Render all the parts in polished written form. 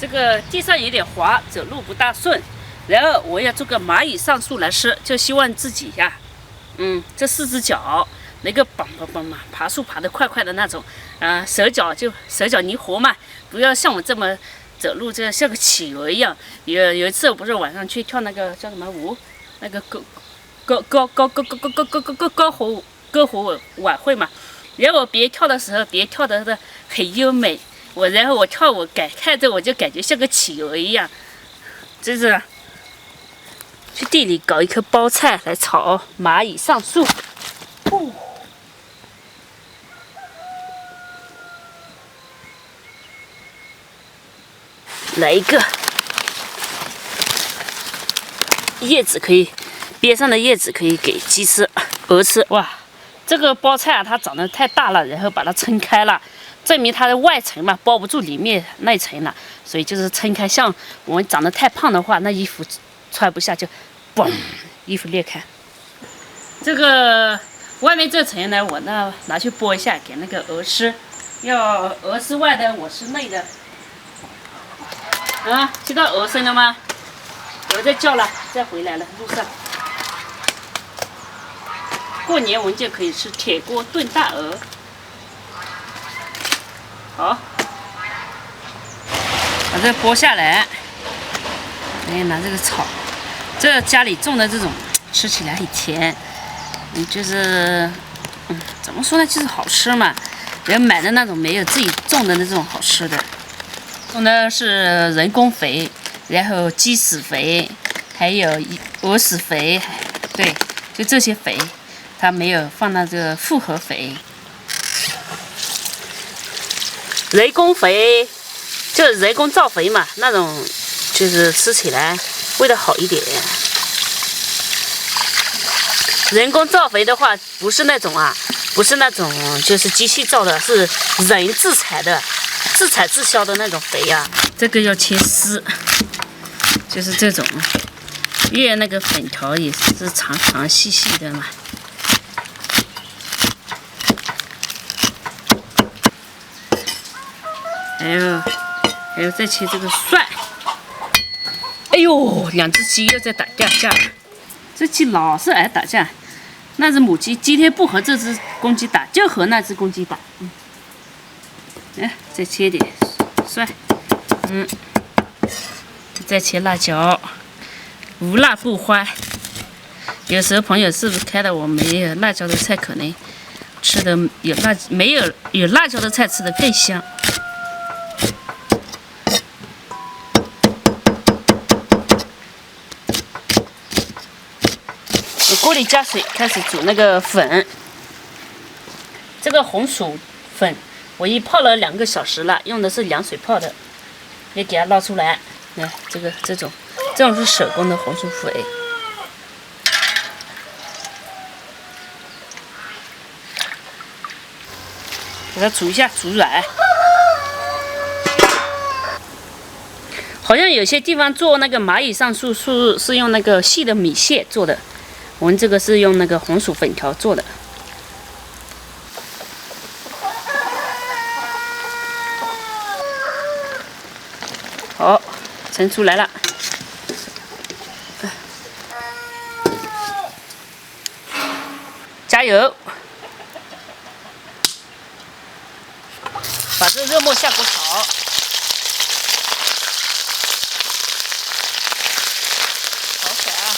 这个地上有点滑，走路不大顺。然后我要做个蚂蚁上树来吃，就希望自己呀，这4只脚能够蹦嘛，爬树爬得快快的那种，手脚灵活嘛，不要像我这么走路就像个企鹅一样。有一次我不是晚上去跳那个叫什么舞，那个篝火晚会嘛，然后别跳的时候，别跳的很优美，然后我跳舞看着我就感觉像个企鹅一样，真是。去地里搞一颗包菜来炒蚂蚁上树。来一个叶子可以，边上的叶子可以给鸡吃、鹅吃。哇，这个包菜啊，它长得太大了，然后把它撑开了，证明它的外层嘛包不住里面那一层了，所以就是撑开。像我们长得太胖的话，那衣服穿不下就，嘣，衣服裂开。这个外面这层呢，我拿去剥一下给那个鹅吃，要鹅吃外的，我吃内的。听到鹅声了吗？鹅在叫了，再回来了，路上。过年我们就可以吃铁锅炖大鹅。好，把这剥下来，拿这个炒。这家里种的这种，吃起来很甜，就是怎么说呢，就是好吃嘛。人买的那种没有自己种的那种好吃的。种的是人工肥，然后鸡屎肥，还有鹅屎肥，对，就这些肥，它没有放到这个复合肥。人工肥就是人工造肥嘛，那种就是吃起来味道好一点。人工造肥的话，不是那种就是机器造的，是人自采的。自采自销的那种肥呀，这个要切丝，就是这种，越那个粉条也是长长细细的嘛。还有再切这个蒜。哎呦，2只鸡又在打架了，这鸡老是爱打架，那只母鸡今天不和这只公鸡打，就和那只公鸡打。再切点蒜，再切辣椒，无辣不欢。有时候朋友是不是开的我没有辣椒的菜，可能吃的有辣椒的菜吃的更香。我锅里加水，开始煮那个粉。这个红薯粉。我泡了2个小时了，用的是凉水泡的，也给它捞出来。来，这种是手工的红薯粉。给它煮一下，煮软。好像有些地方做那个蚂蚁上树是用那个细的米线做的，我们这个是用那个红薯粉条做的。好，盛出来了。加油！把这热沫下锅炒。炒起来啊！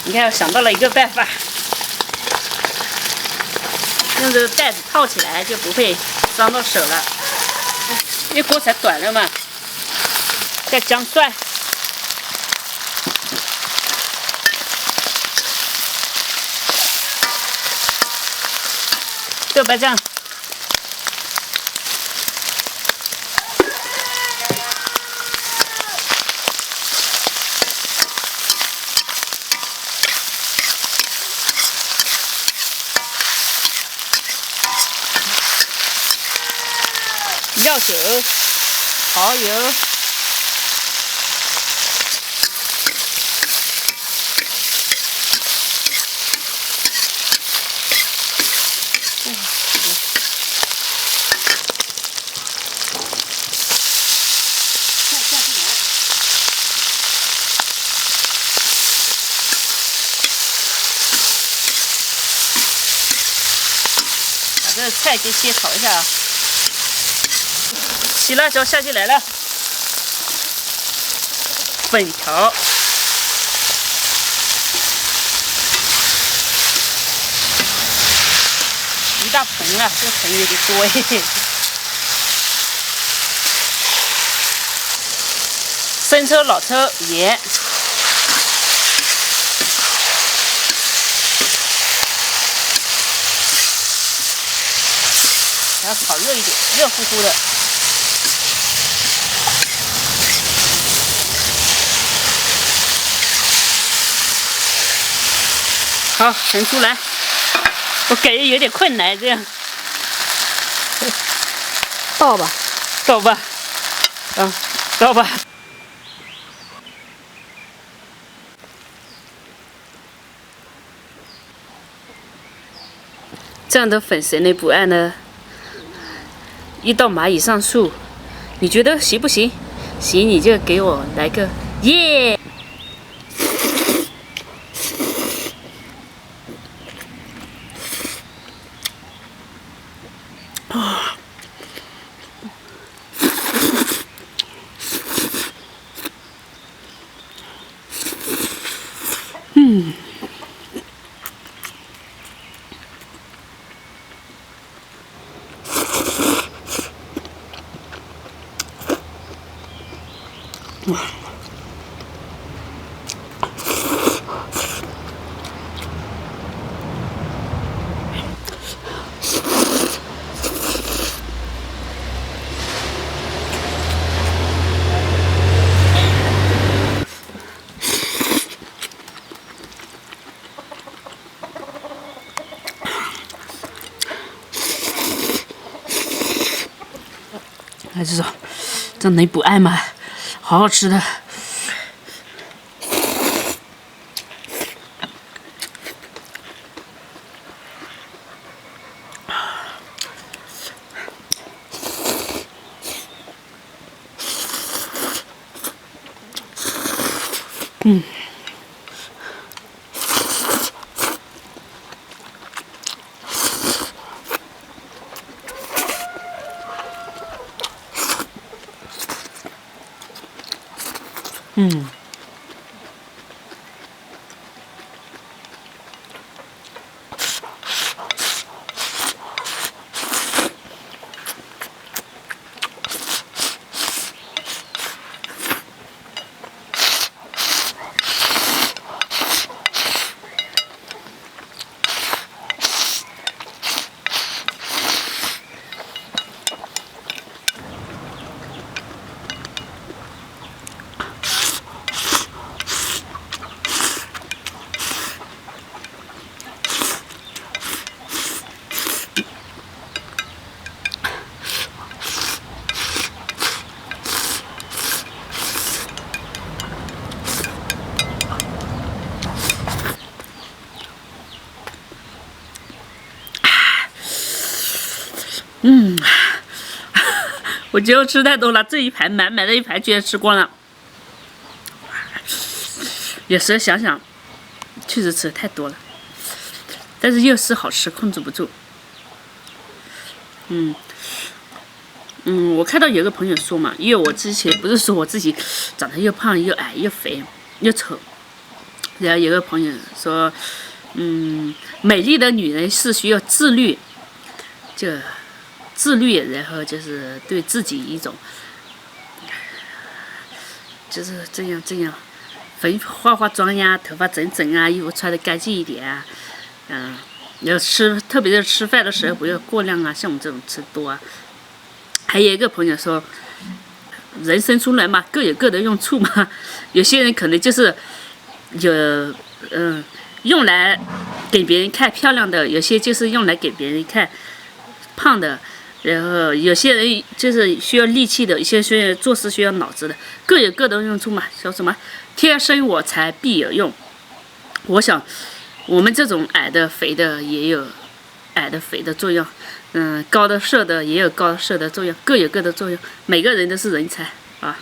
你看，我想到了一个办法。用这个袋子套起来，就不会伤到手了。因为锅才短了嘛。再姜蒜，豆瓣酱，料酒、蚝油、这菜给先炒一下啊。洗辣椒下进来了，粉条，一大盆啊，这个盆有点多嘿。生抽、老抽、盐。给它炒热一点，热乎乎的。好，盛出来。我感觉有点困难，这样。倒吧，倒吧，啊，倒吧。这样的粉谁能不爱呢？1道蚂蚁上树，你觉得行不行？行，你就给我来个耶！啊，还是说，这能不爱吗？好好吃的。我觉得吃太多了，这一盘满满的一盘居然吃光了。有时候想想，确实吃的太多了，但是又是好吃，控制不住。我看到有个朋友说嘛，因为我之前不是说我自己长得又胖又矮又肥又丑，然后有个朋友说，美丽的女人是需要自律，就自律，然后就是对自己一种，就是这样，化妆呀，头发整整啊，衣服穿得干净一点啊，要吃，特别是吃饭的时候不要过量啊，像我们这种吃多啊。还有一个朋友说，人生出来嘛，各有各的用处嘛，有些人可能就是有用来给别人看漂亮的，有些就是用来给别人看胖的。然后有些人就是需要力气的，有些需要做事需要脑子的，各有各的用处嘛。说什么天生我材必有用。我想我们这种矮的肥的也有矮的肥的作用，高的瘦的也有高的瘦的作用，各有各的作用，每个人都是人才啊。